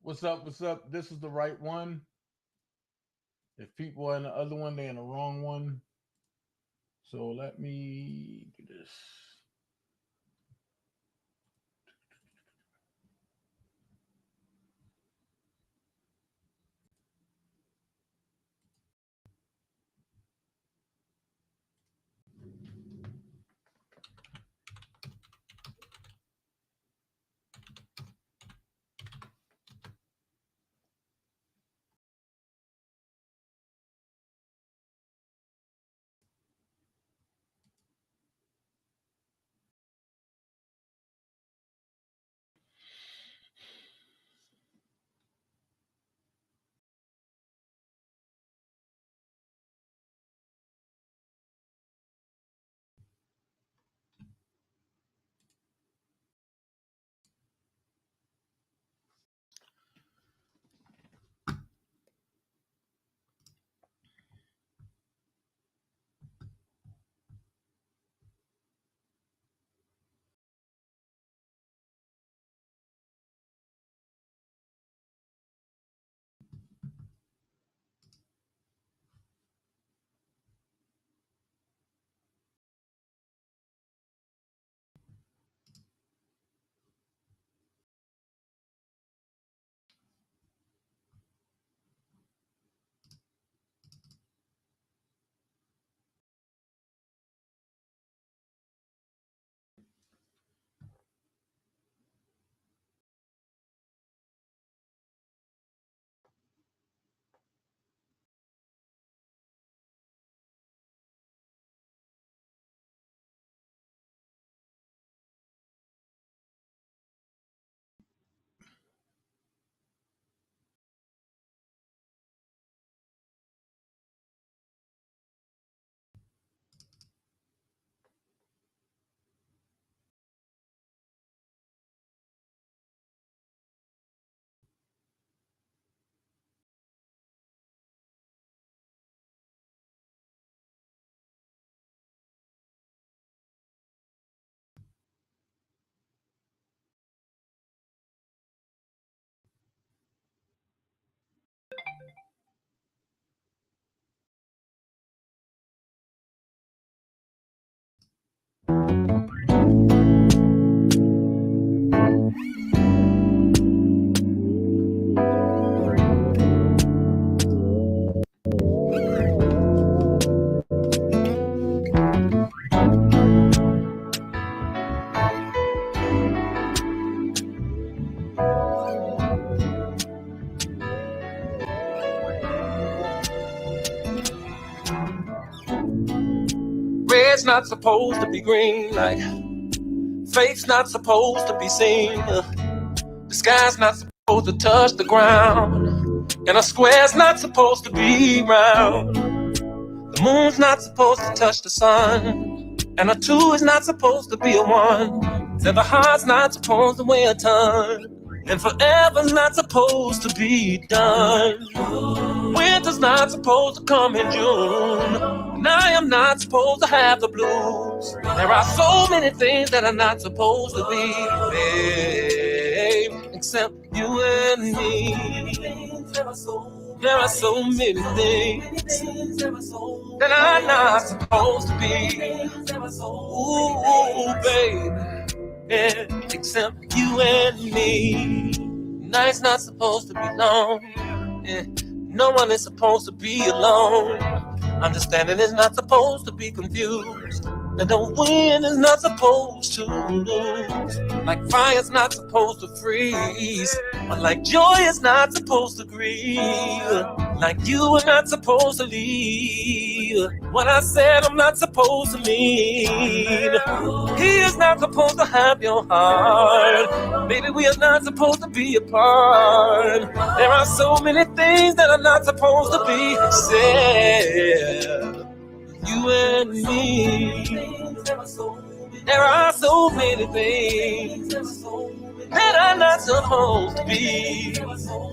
What's up? What's up? This is the right one. If people are in the other one, they're in the wrong one. So let me do this. Red's not supposed to be green, like faith's not supposed to be seen. The sky's not supposed to touch the ground, and a square's not supposed to be round. The moon's not supposed to touch the sun, and a two is not supposed to be a one. And the heart's not supposed to weigh a ton, and forever's not supposed to be done. Winter's not supposed to come in June, and I am not supposed to have the blues. There are so many things that are not supposed to be, babe, except you and me. There are so many things that are not supposed to be. Ooh, babe, yeah, except you and me. Night's not supposed to be long. Yeah. No one is supposed to be alone. Understanding is not supposed to be confused. And the wind is not supposed to lose. Like fire's not supposed to freeze. But like joy is not supposed to grieve. Like you are not supposed to leave. What I said I'm not supposed to mean. He is not supposed to have your heart. Maybe we are not supposed to be apart. There are so many things that are not supposed to be said. You and me. There are so many things that are not supposed to be.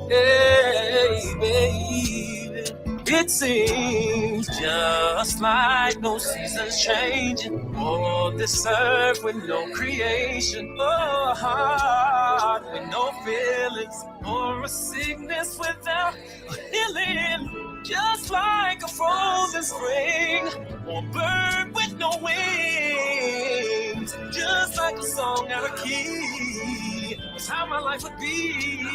Hey, baby. it seems. Just like no seasons changing, or this earth with no creation, or a heart with no feelings, or a sickness without a healing. Just like a frozen spring, or a bird with no wings. Just like a song out of key, was how my life would be.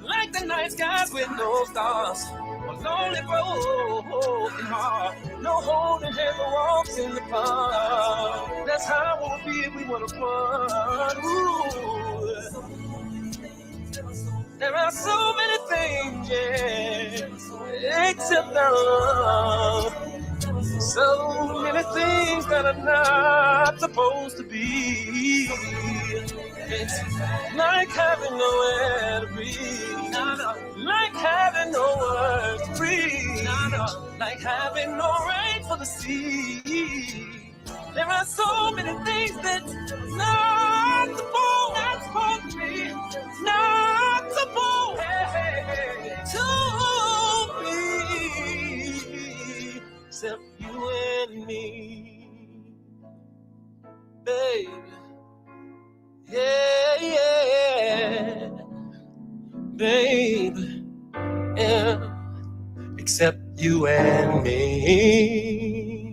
Like the night skies with no stars, a lonely broken heart, no holding hands or walks in the park. That's how it would be if we were apart. Ooh. There are so many things, yeah, except love. So many things that are not supposed to be. It's like having nowhere to be. Like having no words to breathe. Like having no rain for the sea. There are so many things that's not supposed to be. Not supposed to be. Except you and me, baby. Yeah, yeah, baby. Yeah, except you and me.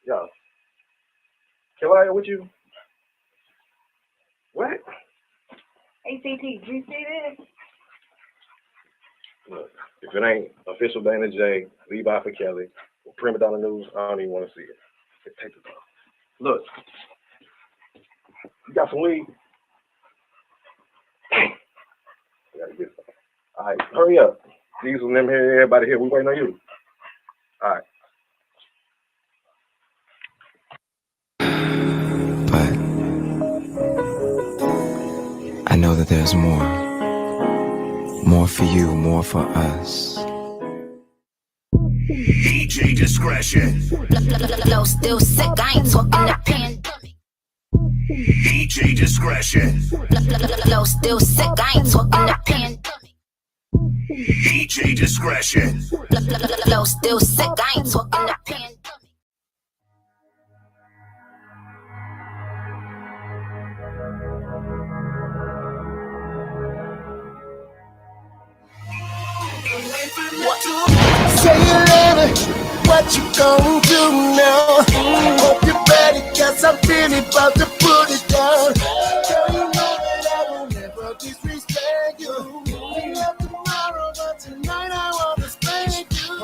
Yo, can I with you? What? ACT, did you see this? Look, if it ain't official Dana J, Levi for Kelly, or Prima Donna News, I don't even want to see it. Take it off. Look, you got some weed? I gotta get some. All right, hurry up. Diesel and them here, everybody here, we waiting on you. All right. But I know that there's more. More for you, more for us. DJ discretion. Flow still sick, I ain't talking the pandemic. DJ discretion. Flow still sick, I ain't talking the pandemic. DJ discretion. Flow still sick, I ain't talking the pandemic. Say it later, what you gon' do now? Hope you're ready, cause I'm really about to put it down. Girl, you know that I will never disrespect you. We love tomorrow, but tonight I wanna spank you.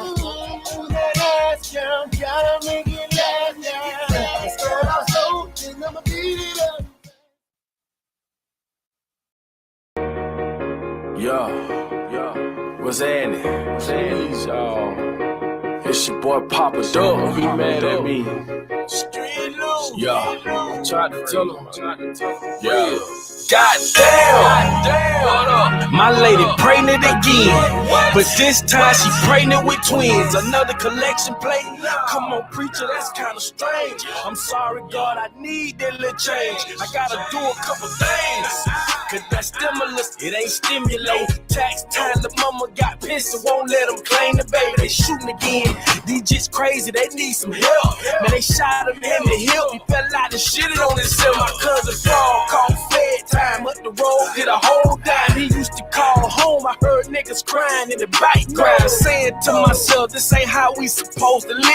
That ass down, gotta make it last now. Start out slow, then I'ma beat it up. What's happening? Please, y'all. It's your boy Papa Dog. Don't be mad at me. Yeah. Tried to tell him. Yeah. Goddamn. My lady pregnant again. But this time she pregnant with twins. Another collection plate. Come on, preacher, that's kind of strange. I'm sorry, God, I need that little change. I gotta do a couple things. Cause that stimulus, it ain't stimulate. Tax time, the mama got pissed and won't let them claim the baby. They shooting again. These just crazy, they need some help. Man, they shot him in the hip. He fell out and shitted on himself. My cousin Paul called Fed time up the road, did a whole dime. He used to call home. I heard niggas crying in the background, saying to myself, this ain't how we supposed to live.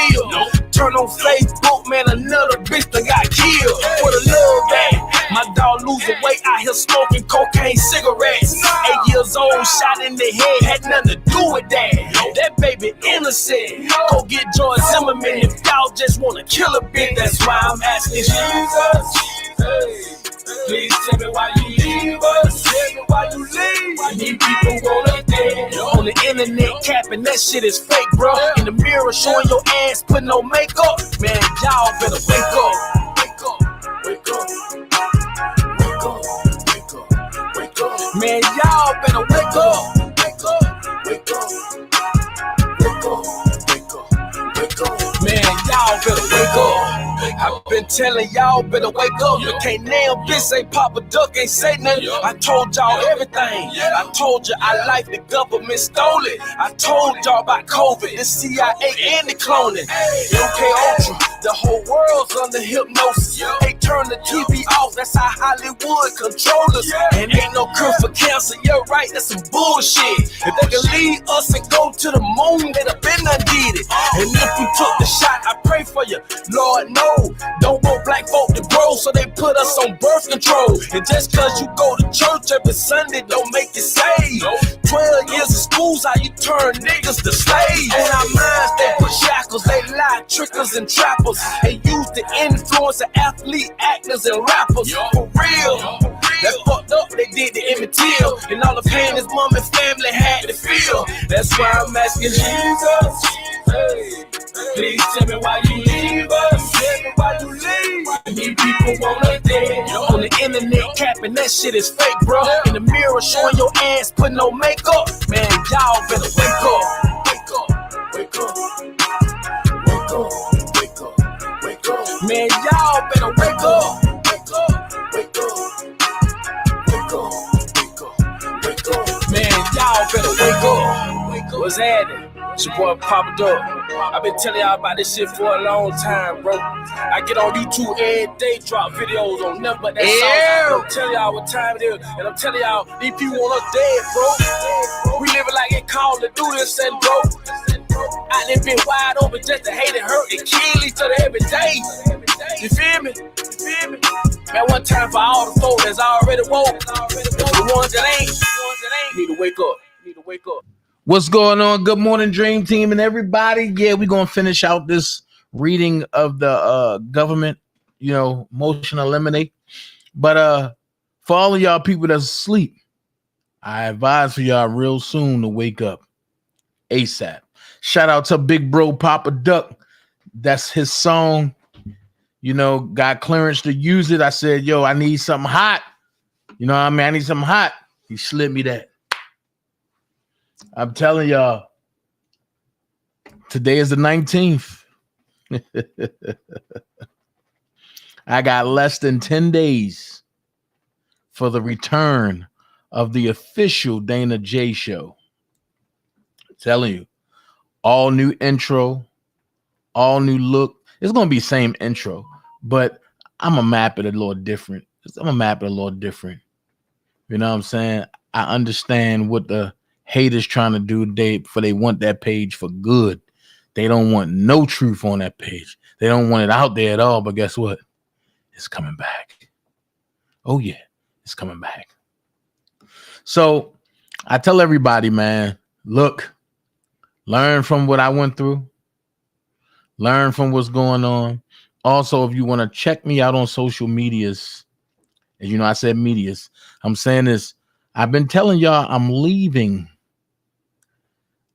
Turn on Facebook, man, another bitch that got killed. For the love that my dog losing weight out here smoking cocaine cigarettes. 8 years old, shot in the head, had nothing to do with that. That baby innocent. Go get George Zimmerman if y'all just wanna kill a bitch. That's why I'm asking Jesus, please tell me why you leave us. Tell me why you leave. These people wanna dead. On the internet capping, that shit is fake, bro. In the mirror showing your ass, putting on makeup. Man, y'all better wake up. Wake up, wake up, wake up, wake up, wake up. Man, y'all better wake up. Wake up, wake up, wake up, wake up, wake up. Man, y'all better wake up. I've been telling y'all better wake up. You can't nail bitch, ain't Papa Duck, ain't say nothing. I told y'all everything. I told you I like the government stole it. I told y'all about COVID, the CIA and the cloning. MK Ultra, the whole world's under hypnosis. They turn the TV off, that's how Hollywood control us. And ain't no cure for cancer, you're right, that's some bullshit. If they can lead us and go to the moon, they'd have been done did it. And if you took the shot, I pray for you. Lord, no. Don't want black folk to grow, so they put us on birth control. And just cause you go to church every Sunday don't make you saved. 12 years of school's how you turn niggas to slaves. On our minds they put shackles, they lie, trickers and trappers. They use the influence of athlete, actors and rappers. For real, that's fucked up, they did the Emmett Till. And all the pain his mom and family had to feel. That's why I'm asking Jesus, please tell me why you leave us. Tell me why you leave. These people wanna dead. On the internet capping, that shit is fake, bro. In the mirror showing your ass, putting on makeup. Man, y'all better wake up. Wake up, wake up, wake up, wake up, wake up. Man, y'all better wake up. Wake up, wake up, wake up, wake up, wake up. Man, y'all better wake up. What's happening? It's your boy Papa Duck. I've been telling y'all about this shit for a long time, bro. I get on YouTube every day, drop videos on nothing but that song. I'm telling y'all what time it is, and I'm telling y'all, these people want us dead, bro. We living like it called to do this, and bro, I done been wide open just to hate and hurt and kill each other every day. You feel me? You feel me? Man, one time for all the folks that's already woke, the ones that ain't, need to wake up. Need to wake up. What's going on? Good morning, Dream Team and everybody. Yeah, we're going to finish out this reading of the government, motion eliminate. But for all of y'all people that's asleep, I advise for y'all real soon to wake up ASAP. Shout out to Big Bro Papa Duck. That's his song. Got clearance to use it. I said, yo, I need something hot. You know what I mean? I need something hot. He slid me that. I'm telling y'all, today is the 19th. I got less than 10 days for the return of the official Dana J show. I'm telling you, all new intro, all new look. It's going to be same intro, but I'm going to map it a little different. You know what I'm saying? I understand what the haters trying to do today, for they want that page for good. They don't want no truth on that page. They don't want it out there at all. But guess what? It's coming back. Oh yeah, it's coming back. So I tell everybody, man, look, learn from what I went through. Learn from what's going on. Also, if you want to check me out on social medias, and I said medias, I'm saying this. I've been telling y'all I'm leaving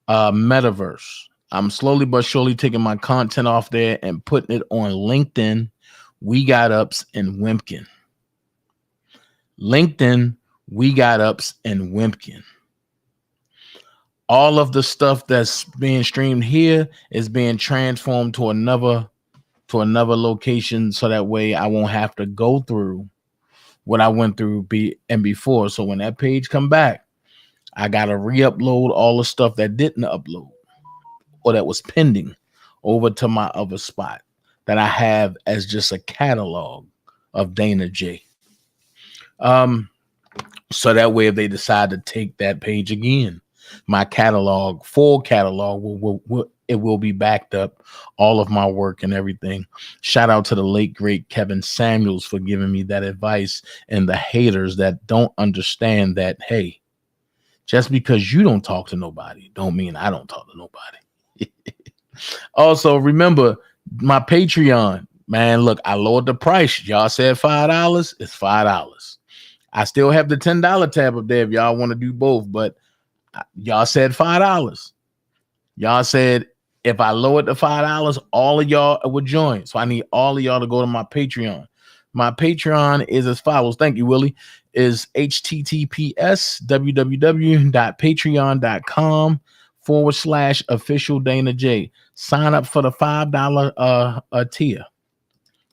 Metaverse. I'm slowly but surely taking my content off there and putting it on LinkedIn. We Got Ups and Wimpkin. LinkedIn, We Got Ups and Wimpkin. all of the stuff that's being streamed here is being transformed to another location, so that way I won't have to go through what I went through before. So when that page come back, I gotta re-upload all the stuff that didn't upload or that was pending over to my other spot that I have as just a catalog of Dana J. So that way, if they decide to take that page again, my full catalog will be backed up, all of my work and everything. Shout out to the late great Kevin Samuels for giving me that advice, and the haters that don't understand that, hey, just because you don't talk to nobody don't mean I don't talk to nobody. Also, remember my Patreon, man. Look, I lowered the price. Y'all said $5. It's $5. I still have the $10 tab up there if y'all want to do both, but y'all said $5. Y'all said if I lowered the $5, all of y'all would join. So I need all of y'all to go to my Patreon. My Patreon is as follows. Thank you, Willie. Is https www.patreon.com/official Dana J. Sign up for the $5 tier.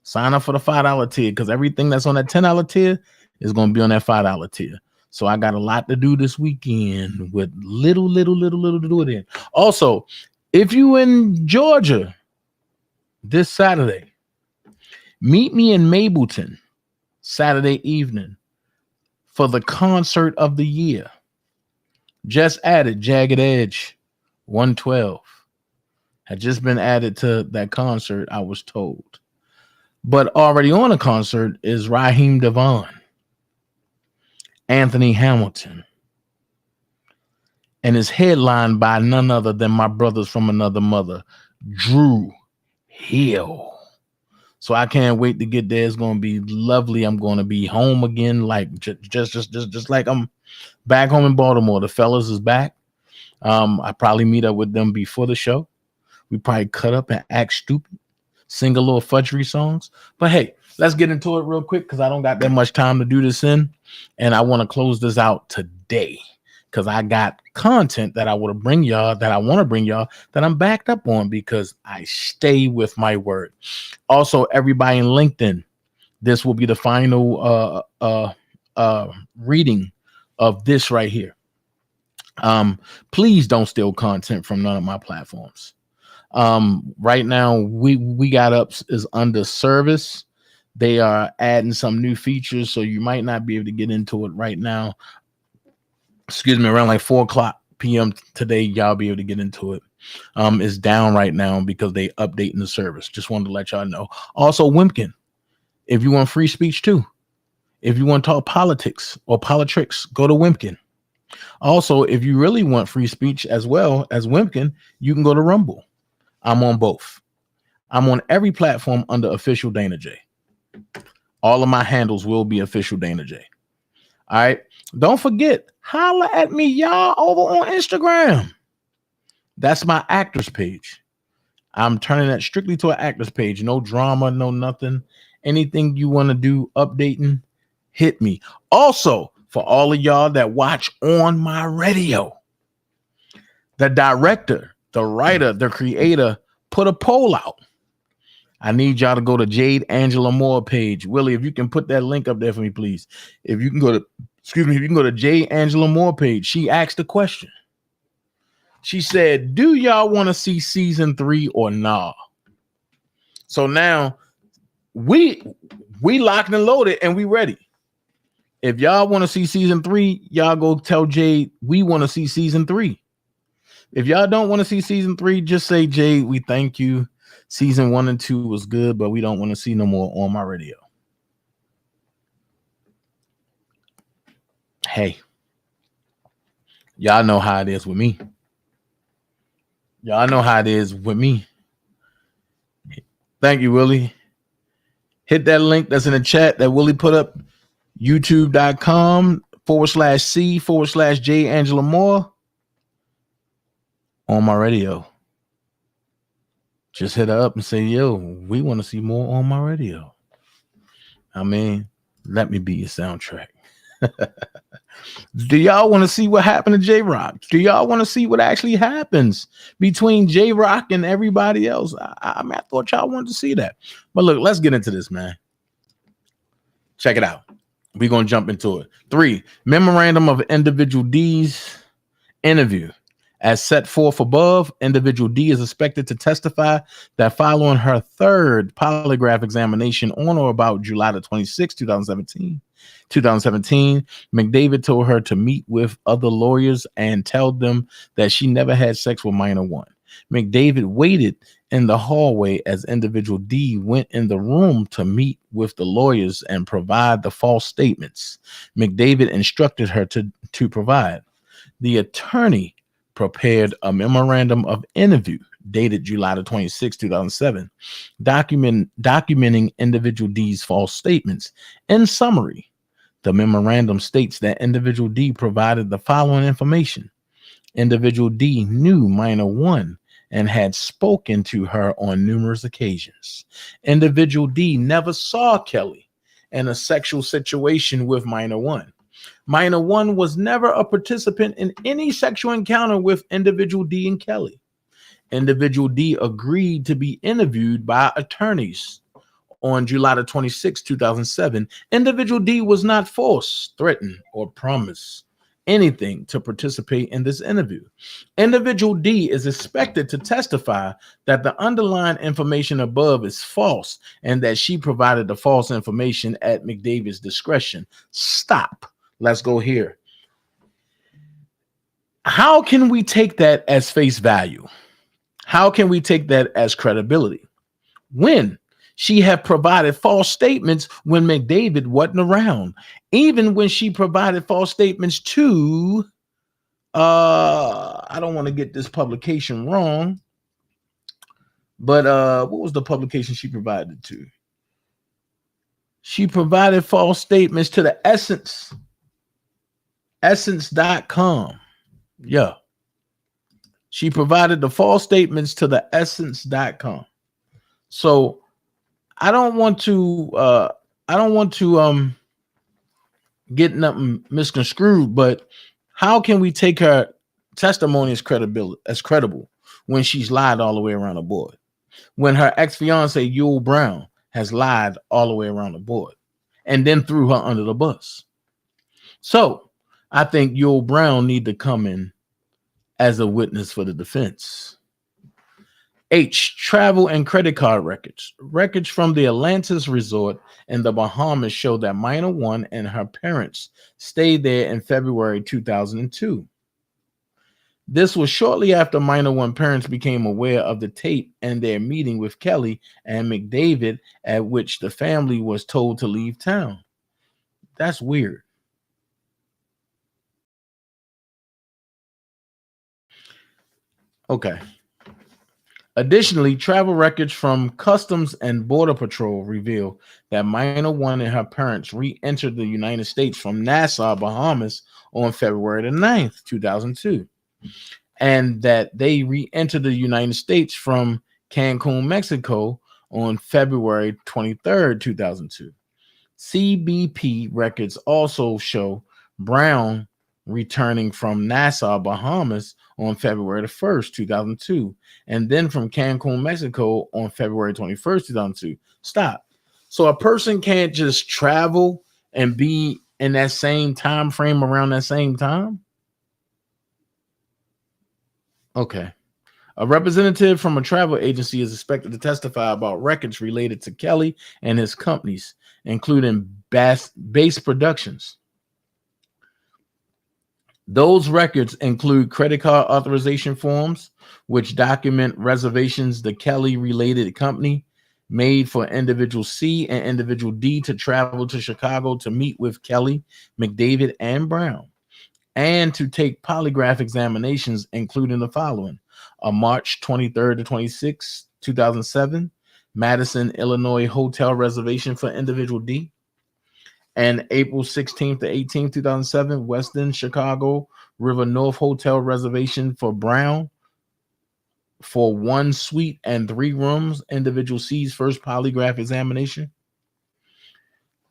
Sign up for the $5 tier, because everything that's on that $10 tier is going to be on that $5 tier. So I got a lot to do this weekend with little to do it in. Also, if you in Georgia this Saturday, meet me in Mableton Saturday evening for the concert of the year. Just added Jagged Edge 112. Had just been added to that concert, I was told. But already on the concert is Raheem Devon, Anthony Hamilton, and is headlined by none other than my brothers from another mother, Drew Hill. So I can't wait to get there. It's going to be lovely. I'm going to be home again, like just like I'm back home in Baltimore. The fellas is back. I probably meet up with them before the show. We probably cut up and act stupid, sing a little fudgery songs. But hey, let's get into it real quick, because I don't got that much time to do this in, and I want to close this out today because I got content that I want to bring y'all, that I'm backed up on, because I stay with my word. Also, everybody in LinkedIn, this will be the final reading of this right here. Please don't steal content from none of my platforms. Right now we got up is under service. They are adding some new features, so you might not be able to get into it right now. Excuse me, around like 4:00 p.m. today, y'all be able to get into it. It's down right now because they updating the service. Just wanted to let y'all know. Also, Wimpkin, if you want free speech too, if you want to talk politics or politics, go to Wimpkin. Also, if you really want free speech as well as Wimpkin, you can go to Rumble. I'm on both. I'm on every platform under Official Dana J. All of my handles will be Official Dana J. All right. Don't forget, holla at me, y'all, over on Instagram. That's my actors page. I'm turning that strictly to an actors page. No drama, no nothing. Anything you want to do, updating, hit me. Also, for all of y'all that watch on my radio, the director, the writer, the creator put a poll out. I need y'all to go to Jade Angela Moore page. Willie, if you can put that link up there for me, please. If you can go to Jade Angela Moore page, she asked a question. She said, do y'all want to see season 3 or nah? So now we locked and loaded and we ready. If y'all want to see season 3, y'all go tell Jade we want to see season 3. If y'all don't want to see season 3, just say, Jade, we thank you. Season 1 and 2 was good, but we don't want to see no more on my radio. Hey, y'all know how it is with me. Y'all know how it is with me. Thank you, Willie. Hit that link that's in the chat that Willie put up. YouTube.com/C/J Angela Moore on my radio. Just hit her up and say, yo, we want to see more on my radio. I mean, let me be your soundtrack. Do y'all want to see what happened to J-Rock? Do y'all want to see what actually happens between J-Rock and everybody else? I mean, I thought y'all wanted to see that. But look, let's get into this, man. Check it out. We're going to jump into it. 3, memorandum of individual D's interview. As set forth above, individual D is expected to testify that following her 3rd polygraph examination on or about July the 26th, 2017, McDavid told her to meet with other lawyers and tell them that she never had sex with minor 1. McDavid waited in the hallway as individual D went in the room to meet with the lawyers and provide the false statements McDavid instructed her to provide. The attorney prepared a memorandum of interview dated July the 26th, 2007, documenting individual D's false statements. In summary, the memorandum states that individual D provided the following information. Individual D knew minor 1 and had spoken to her on numerous occasions. Individual D never saw Kelly in a sexual situation with minor 1. Minor 1 was never a participant in any sexual encounter with individual D and Kelly. Individual D agreed to be interviewed by attorneys on July the 26th, 2007. Individual D was not forced, threatened, or promised anything to participate in this interview. Individual D is expected to testify that the underlying information above is false and that she provided the false information at McDavid's discretion. Stop. Let's go here. How can we take that as face value? How can we take that as credibility? When she had provided false statements when McDavid wasn't around, even when she provided false statements to, I don't want to get this publication wrong, but what was the publication she provided to? She provided false statements to the essence.com. Yeah. She provided the false statements to the essence.com. So I don't want to get nothing misconstrued, but how can we take her testimony as credible when she's lied all the way around the board? When her ex-fiance Yul Brown has lied all the way around the board and then threw her under the bus. So I think Yul Brown need to come in as a witness for the defense. H, travel and credit card records. Records from the Atlantis resort in the Bahamas show that minor 1 and her parents stayed there in February 2002. This was shortly after minor 1 parents became aware of the tape and their meeting with Kelly and McDavid, at which the family was told to leave town. That's weird. Okay. Additionally, travel records from Customs and Border Patrol reveal that minor 1 and her parents re-entered the United States from Nassau, Bahamas on February the 9th, 2002, and that they re-entered the United States from Cancun, Mexico on February 23rd, 2002. CBP records also show Brown returning from Nassau, Bahamas on February the 1st, 2002, and then from Cancun, Mexico on February 21st, 2002. Stop. So a person can't just travel and be in that same time frame around that same time? Okay. A representative from a travel agency is expected to testify about records related to Kelly and his companies, including Base Productions. Those records include credit card authorization forms, which document reservations the Kelly-related company made for individual C and individual D to travel to Chicago to meet with Kelly, McDavid, and Brown, and to take polygraph examinations, including the following: a March 23rd to 26th, 2007, Madison, Illinois hotel reservation for individual D, and April 16th to 18th, 2007, Westin Chicago River North hotel reservation for Brown for 1 suite and 3 rooms, individual C's first polygraph examination.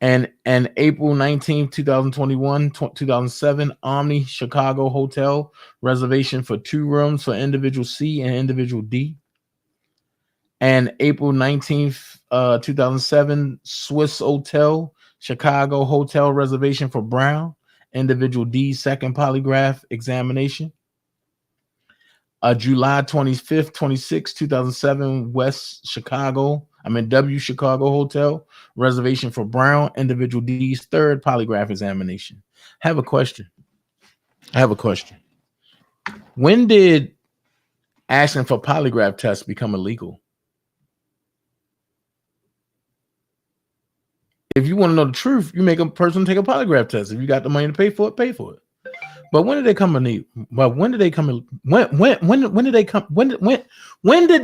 And April 19th, 2021, 2007, Omni Chicago Hotel reservation for 2 rooms for individual C and individual D. And April 19th, 2007, Swiss Hotel, Chicago Hotel reservation for Brown, individual D, second polygraph examination. July 25th, 26th, 2007, W Chicago Hotel reservation for Brown, individual D's third polygraph examination. I have a question. When did asking for polygraph tests become illegal? If you want to know the truth, you make a person take a polygraph test. If you got the money to pay for it, pay for it. But when did they come illegal? When did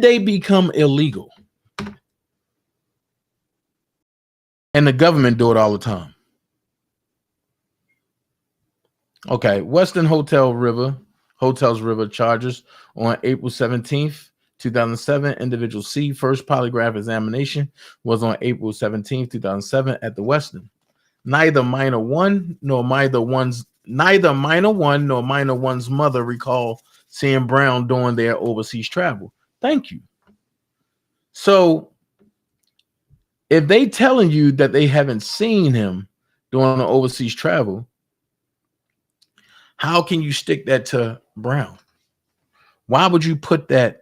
they become illegal? And the government do it all the time. Okay, Western Hotels River charges on April 17th, 2007. Individual C first polygraph examination was on April 17th, 2007 at the Western. Neither minor one nor minor one's mother recall seeing Brown during their overseas travel. Thank you. So if they telling you that they haven't seen him during the overseas travel, how can you stick that to Brown? Why would you put that?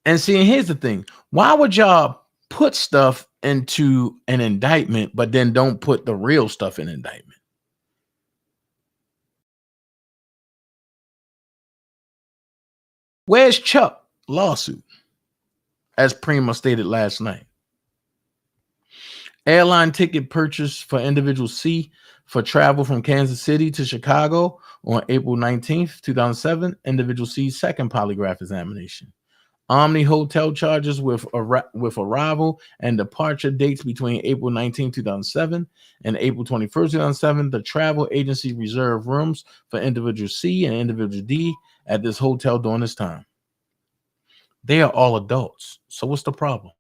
And see, here's the thing. Why would y'all put stuff into an indictment, but then don't put the real stuff in indictment? Where's Chuck lawsuit? As Prima stated last night. Airline ticket purchase for individual C for travel from Kansas City to Chicago on April 19th, 2007. Individual C's second polygraph examination. Omni Hotel charges with arrival and departure dates between April 19, 2007 and April 21st, 2007. The travel agency reserved rooms for individual C and individual D at this hotel during this time. They are all adults. So what's the problem?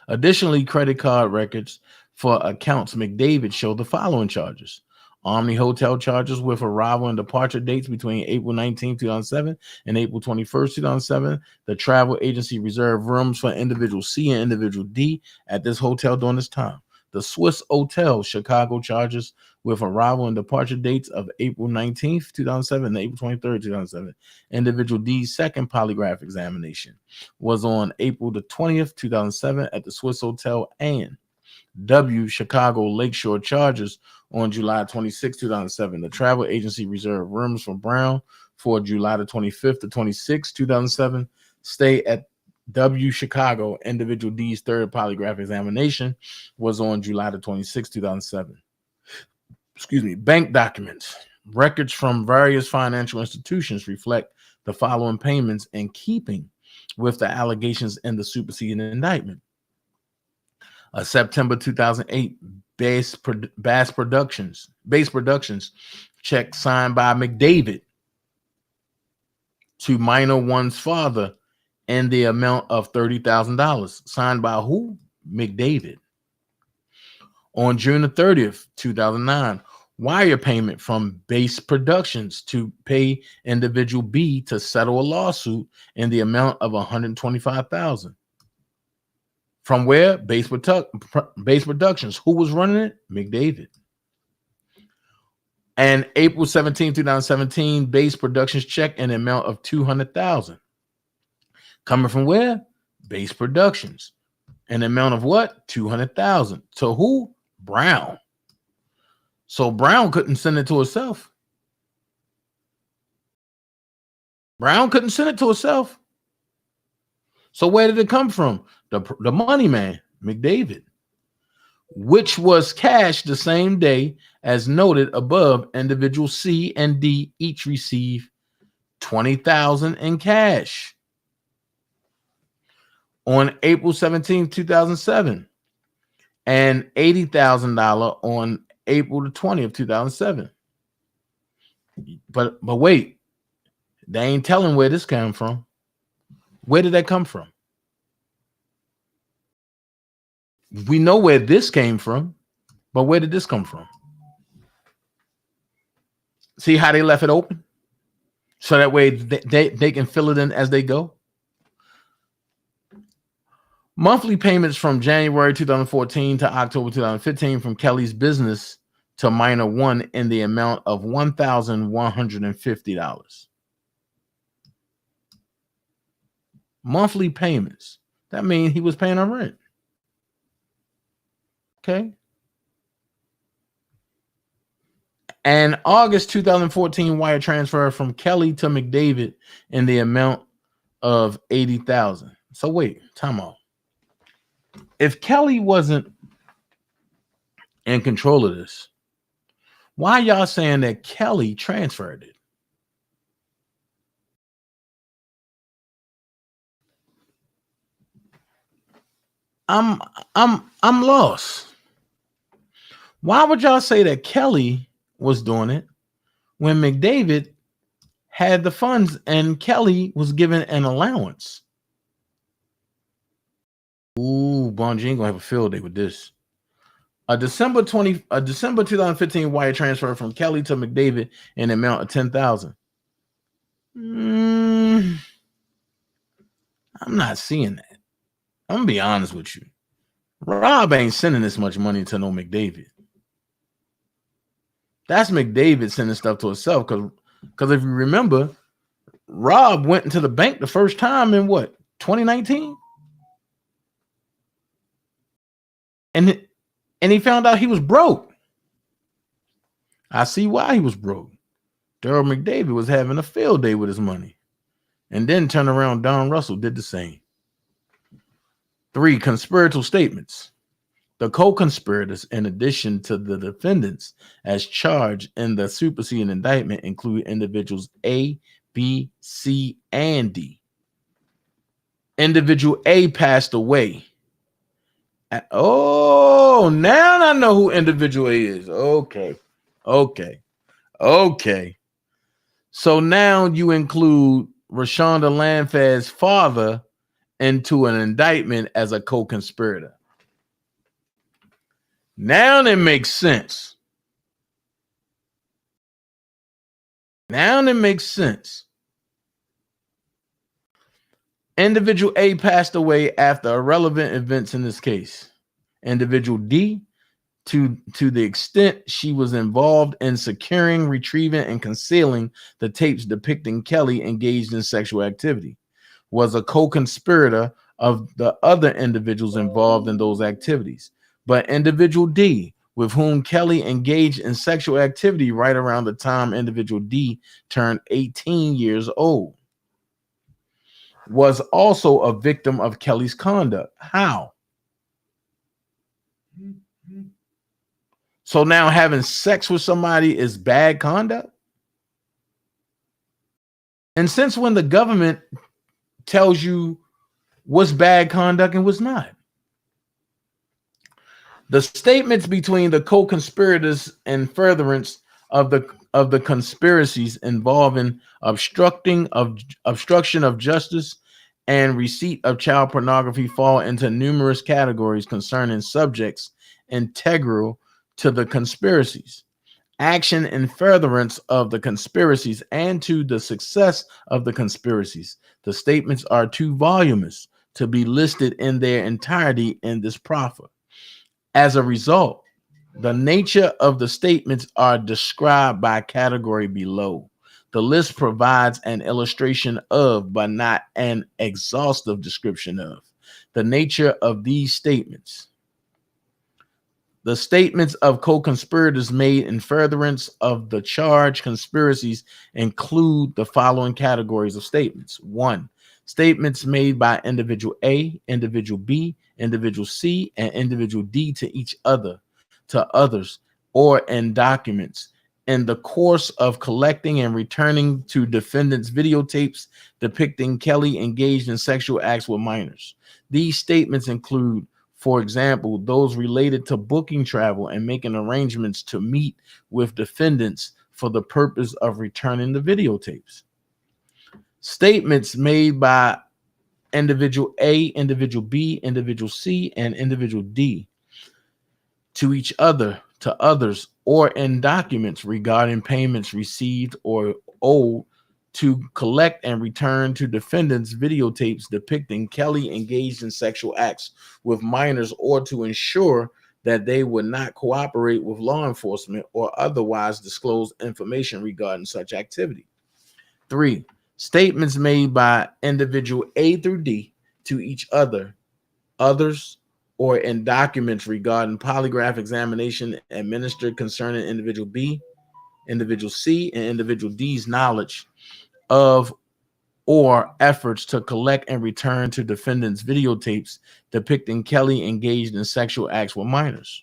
Additionally, credit card records for accounts McDavid show the following charges. Omni Hotel charges with arrival and departure dates between April 19, 2007 and April 21st, 2007. The travel agency reserved rooms for individual C and individual D at this hotel during this time. The Swiss Hotel Chicago charges with arrival and departure dates of April 19th, 2007 and April 23rd, 2007. Individual D's second polygraph examination was on April the 20th, 2007 at the Swiss Hotel. And W Chicago Lakeshore charges on July 26, 2007. The travel agency reserved rooms for Brown for July the 25th to 26, 2007. Stay at W Chicago. Individual D's third polygraph examination was on July the 26th, 2007. Excuse me. Bank documents. Records from various financial institutions reflect the following payments in keeping with the allegations in the superseding indictment. A September 2008 Base Productions check signed by McDavid to minor one's father in the amount of $30,000. Signed by who? McDavid. On June the 30th, 2009, wire payment from Base Productions to pay individual B to settle a lawsuit in the amount of $125,000. From where? Base Productions. Who was running it? McDavid. And April 17, 2017, Base Productions check in the amount of $200,000. Coming from where? Base Productions. An amount of what? $200,000. To who? Brown. So Brown couldn't send it to herself. So where did it come from? The money man, McDavid, which was cashed the same day as noted above. Individual C and D each receive $20,000 in cash. On April 17, 2007, and $80,000 on April the 20th, 2007. But wait, they ain't telling where this came from. Where did that come from? We know where this came from, but where did this come from? See how they left it open? So that way they can fill it in as they go. Monthly payments from January 2014 to October 2015 from Kelly's business to minor one in the amount of $1,150. Monthly payments. That means he was paying her rent. Okay. And August 2014 wire transfer from Kelly to McDavid in the amount of $80,000. So wait, time out. If Kelly wasn't in control of this, why y'all saying that Kelly transferred it? I'm lost. Why would y'all say that Kelly was doing it when McDavid had the funds and Kelly was given an allowance? Ooh, Bonji ain't gonna have a field day with this. A December 2015 wire transfer from Kelly to McDavid in the amount of $10,000. I'm not seeing that. I'm gonna be honest with you. Rob ain't sending this much money to no McDavid. That's McDavid sending stuff to himself because if you remember, Rob went into the bank the first time in what, 2019? And he found out he was broke. I see why he was broke. Daryl McDavid was having a field day with his money. And then turn around, Don Russell did the same. 3, conspiratorial statements. The co-conspirators, in addition to the defendants as charged in the superseding indictment, include individuals A, B, C, and D. Individual A passed away. Oh, now I know who individual A is. Okay. So now you include Rashonda Landfaz's father into an indictment as a co-conspirator. Now it makes sense. Individual A passed away after irrelevant events in this case. Individual D, to the extent she was involved in securing, retrieving, and concealing the tapes depicting Kelly engaged in sexual activity, was a co-conspirator of the other individuals involved in those activities. But individual D, with whom Kelly engaged in sexual activity right around the time individual D turned 18 years old, was also a victim of Kelly's conduct. How? So now having sex with somebody is bad conduct? And since when the government tells you what's bad conduct and what's not? The statements between the co-conspirators and furtherance of the conspiracies involving obstruction of justice and receipt of child pornography fall into numerous categories concerning subjects integral to the conspiracies, action in furtherance of the conspiracies, and to the success of the conspiracies. The statements are too voluminous to be listed in their entirety in this proffer. As a result, the nature of the statements are described by category below. The list provides an illustration of, but not an exhaustive description of, the nature of these statements. The statements of co-conspirators made in furtherance of the charged conspiracies include the following categories of statements. 1, statements made by individual A, individual B, individual C, and individual D to each other, to others, or in documents in the course of collecting and returning to defendants videotapes depicting Kelly engaged in sexual acts with minors. These statements include, for example, those related to booking travel and making arrangements to meet with defendants for the purpose of returning the videotapes. Statements made by individual A, individual B, individual C, and individual D to each other, to others, or in documents regarding payments received or owed, to collect and return to defendants videotapes depicting Kelly engaged in sexual acts with minors, or to ensure that they would not cooperate with law enforcement or otherwise disclose information regarding such activity. 3. Statements made by individual A through D to each other, others, or in documents regarding polygraph examination administered concerning individual B, individual C, and individual D's knowledge of or efforts to collect and return to defendants videotapes depicting Kelly engaged in sexual acts with minors.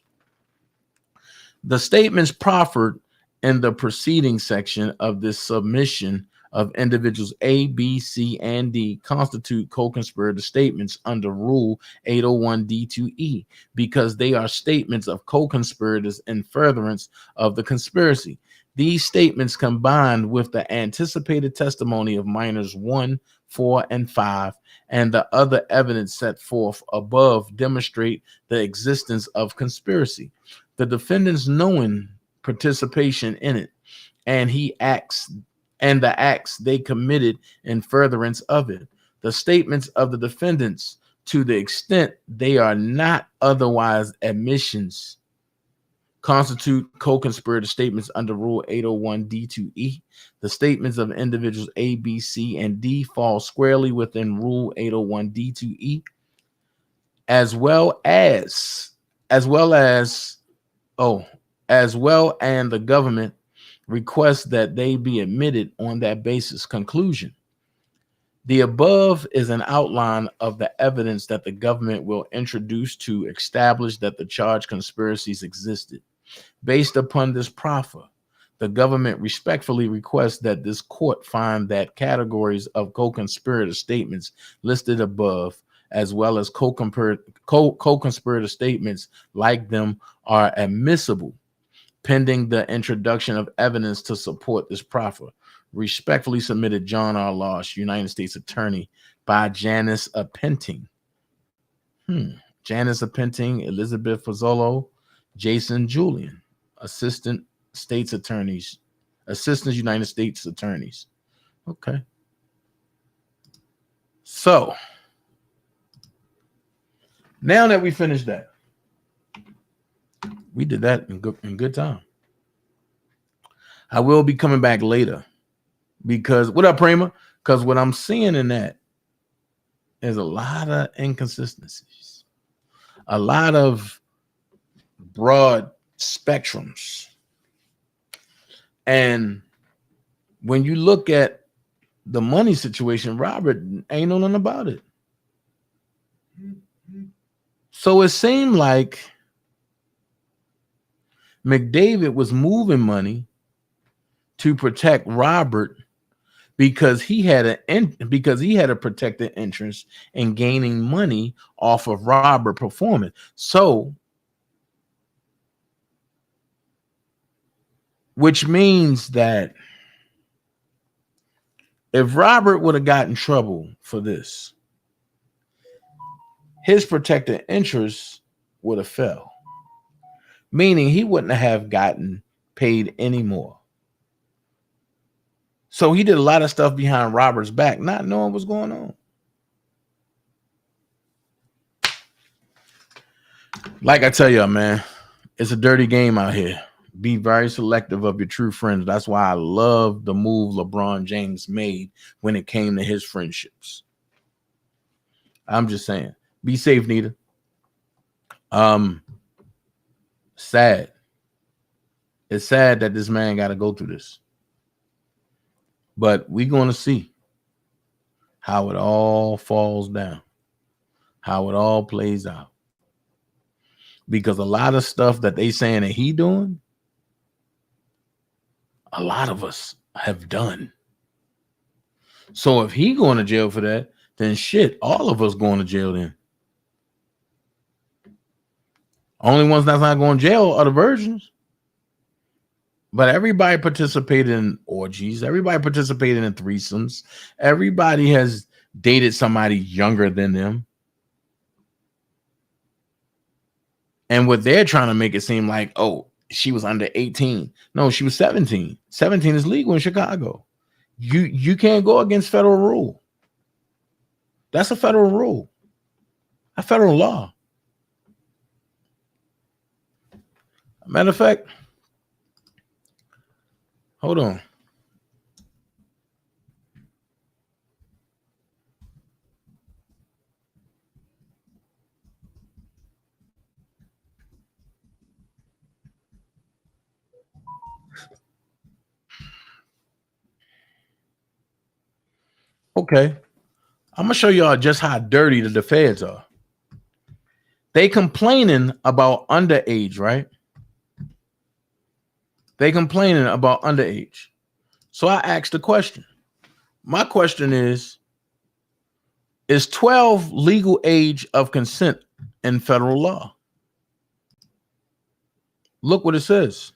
The statements proffered in the preceding section of this submission of individuals A, B, C, and D constitute co-conspirator statements under Rule 801 D2E because they are statements of co-conspirators in furtherance of the conspiracy. These statements, combined with the anticipated testimony of minors 1, 4, and 5, and the other evidence set forth above, demonstrate the existence of conspiracy, the defendant's knowing participation in it, and the acts they committed in furtherance of it. The statements of the defendants, to the extent they are not otherwise admissions, constitute co-conspirator statements under Rule 801 D2E. The statements of individuals A, B, C, and D fall squarely within Rule 801 D2E, as well and the government requests that they be admitted on that basis. Conclusion. The above is an outline of the evidence that the government will introduce to establish that the charged conspiracies existed. Based upon this proffer, the government respectfully requests that this court find that categories of co-conspirator statements listed above, as well as co-conspirator statements like them, are admissible, pending the introduction of evidence to support this proffer. Respectfully submitted, John R. Losh, United States Attorney, by Janice Apenting. Janice Apenting, Elizabeth Fazolo, Jason Julian, Assistant United States Attorneys. Okay. So, now that we finished that, we did that in good time. I will be coming back later because, what up, Prima? Because what I'm seeing in that is a lot of inconsistencies, a lot of broad spectrums. And when you look at the money situation, Robert ain't know nothing about it. So it seemed like McDavid was moving money to protect Robert because he had a protected interest in gaining money off of Robert performing. So, which means that if Robert would have gotten in trouble for this, his protected interest would have fell, meaning he wouldn't have gotten paid anymore. So he did a lot of stuff behind Robert's back, not knowing what's going on. Like I tell you, man, it's a dirty game out here. Be very selective of your true friends. That's why I love the move LeBron James made when it came to his friendships. I'm just saying. Be safe, Nita. Sad. It's sad that this man got to go through this. But we're going to see how it all falls down, how it all plays out. Because a lot of stuff that they saying that he doing, a lot of us have done. So if he going to jail for that, then shit, all of us going to jail then. Only ones that's not going to jail are the virgins. But everybody participated in orgies. Everybody participated in threesomes. Everybody has dated somebody younger than them. And what they're trying to make it seem like, oh, she was under 18. No, she was 17. 17 is legal in Chicago. You can't go against federal rule. That's a federal rule, a federal law. Matter of fact, hold on. Okay. I'm gonna show y'all just how dirty the feds are. They complaining about underage, right? They complaining about underage. So I asked the question. My question is 12 legal age of consent in federal law? Look what it says.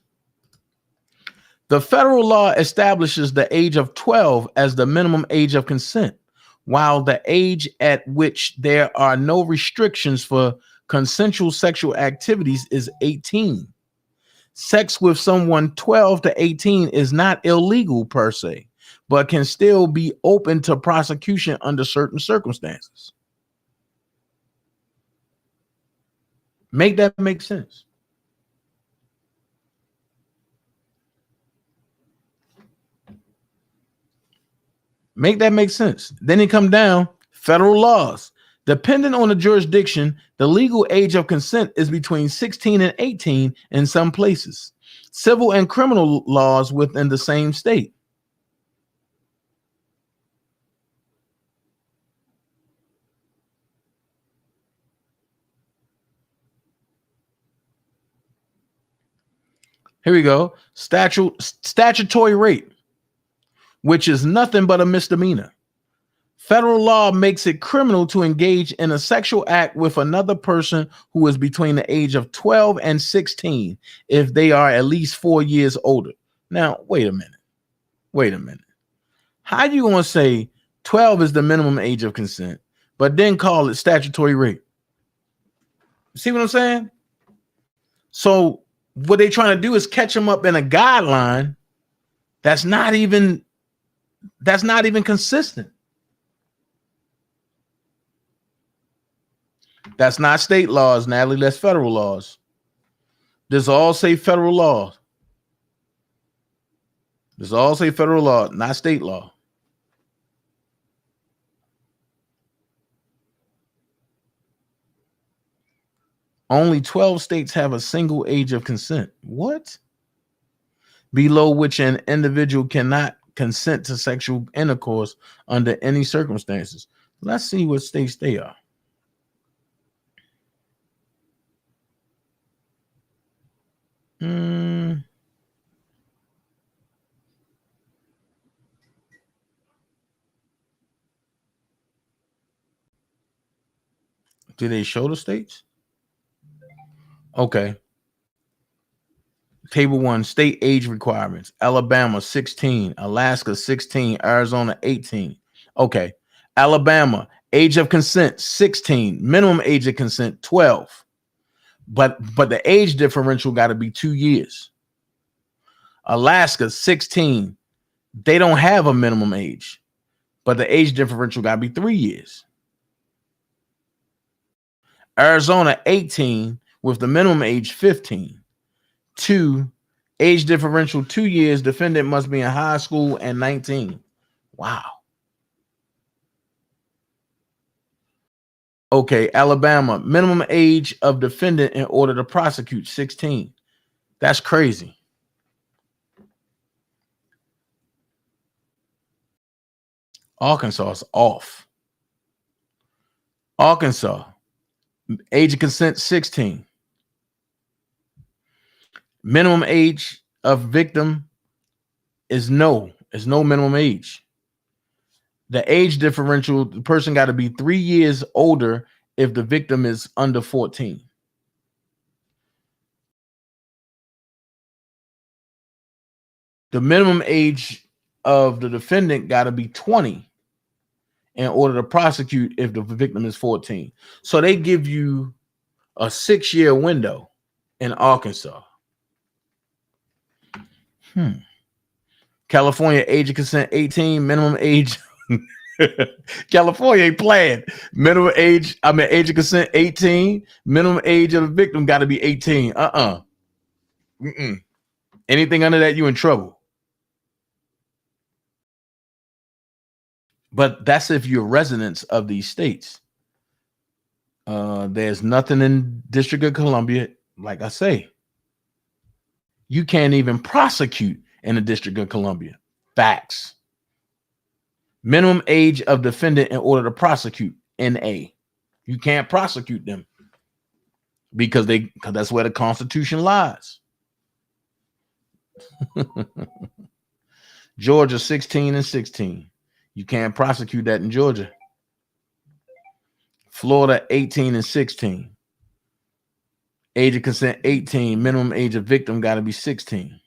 The federal law establishes the age of 12 as the minimum age of consent, while the age at which there are no restrictions for consensual sexual activities is 18. Sex with someone 12 to 18 is not illegal per se, but can still be open to prosecution under certain circumstances. Make that make sense. Make that make sense. Then it come down, federal laws. Depending on the jurisdiction, the legal age of consent is between 16 and 18 in some places. Civil and criminal laws within the same state. Here we go. Statutory rape, which is nothing but a misdemeanor. Federal law makes it criminal to engage in a sexual act with another person who is between the age of 12 and 16 if they are at least 4 years older. Now, wait a minute. Wait a minute. How you going to say 12 is the minimum age of consent, but then call it statutory rape? See what I'm saying? So what they're trying to do is catch them up in a guideline that's not even consistent. That's not state laws, Natalie. That's federal laws. This all say federal law. This all say federal law, not state law. Only 12 states have a single age of consent. What? Below which an individual cannot consent to sexual intercourse under any circumstances. Let's see what states they are. Do they show the states? Okay. Table 1, state age requirements. Alabama 16, Alaska 16, Arizona 18. Okay. Alabama, age of consent 16, minimum age of consent 12. But the age differential got to be 2 years. Alaska 16, they don't have a minimum age, but the age differential got to be 3 years. Arizona 18 with the minimum age 15. 2, age differential 2 years. Defendant must be in high school and 19. Wow. Okay, Alabama, minimum age of defendant in order to prosecute 16. That's crazy. Arkansas is off. Arkansas, age of consent 16. Minimum age of victim is no. There's no minimum age. The age differential, the person got to be 3 years older if the victim is under 14. The minimum age of the defendant got to be 20 in order to prosecute if the victim is 14. So they give you a 6-year window in Arkansas. California, age of consent 18, minimum age. California ain't playing. Minimum age, age of consent 18, minimum age of the victim got to be 18. Anything under that, you in trouble. But that's if you're residents of these states. There's nothing in District of Columbia. Like I say, you can't even prosecute in the District of Columbia. Facts. Minimum age of defendant in order to prosecute, NA. You can't prosecute them because that's where the Constitution lies. Georgia 16 and 16. You can't prosecute that in Georgia. Florida 18 and 16. Age of consent 18. Minimum age of victim got to be 16.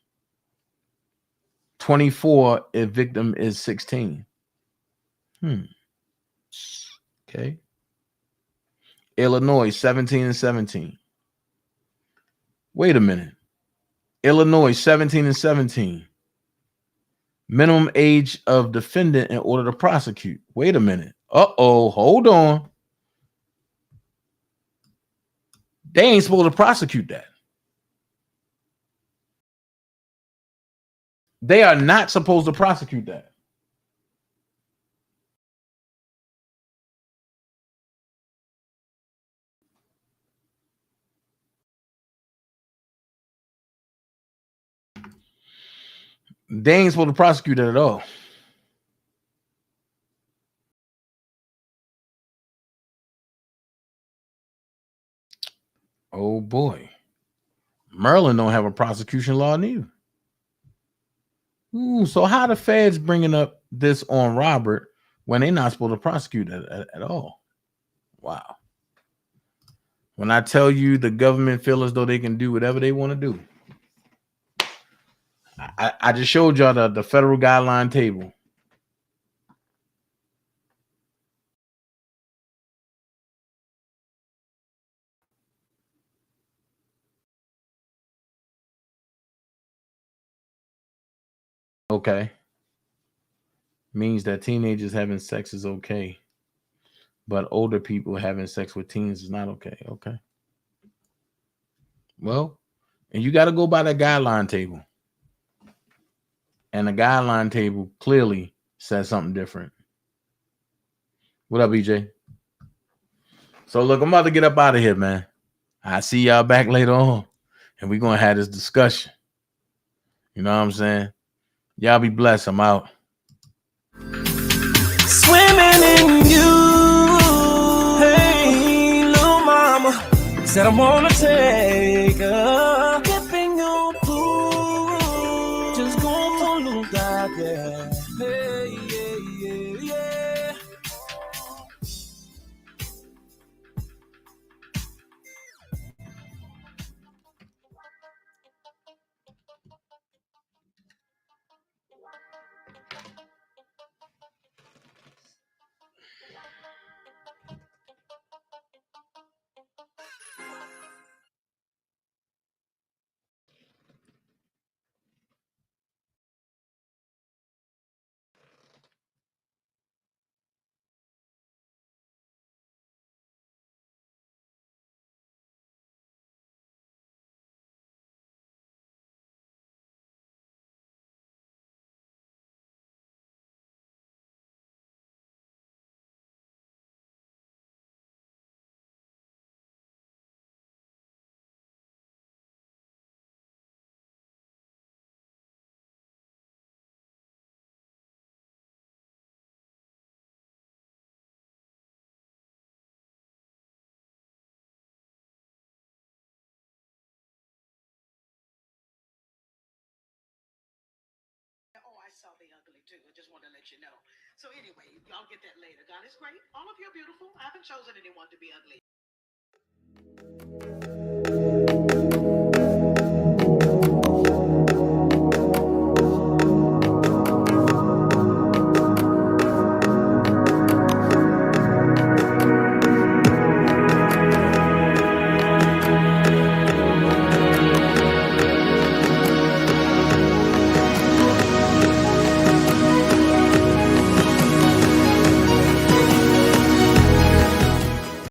24 if victim is 16. Okay. Illinois 17 and 17. Wait a minute. Illinois 17 and 17. Minimum age of defendant in order to prosecute. Wait a minute. Hold on. They ain't supposed to prosecute that. They are not supposed to prosecute that. They ain't supposed to prosecute that at all. Oh boy. Maryland don't have a prosecution law neither. So how the feds bringing up this on Robert when they're not supposed to prosecute it at all? Wow. When I tell you the government feel as though they can do whatever they want to do. I just showed y'all the federal guideline table. Okay. Means that teenagers having sex is okay. But older people having sex with teens is not okay. Okay. Well, and you got to go by the guideline table. And the guideline table clearly says something different. What up, EJ? So look, I'm about to get up out of here, man. I see y'all back later on. And we're going to have this discussion. You know what I'm saying? Y'all be blessed. I'm out. Swimming in you. Hey, little mama. Said I wanna take her. Dipping your pool. Just go for a little dive, yeah. Hey, yeah. I saw the ugly too. I just want to let you know. So anyway, y'all get that later. God is great. All of you are beautiful. I haven't chosen anyone to be ugly.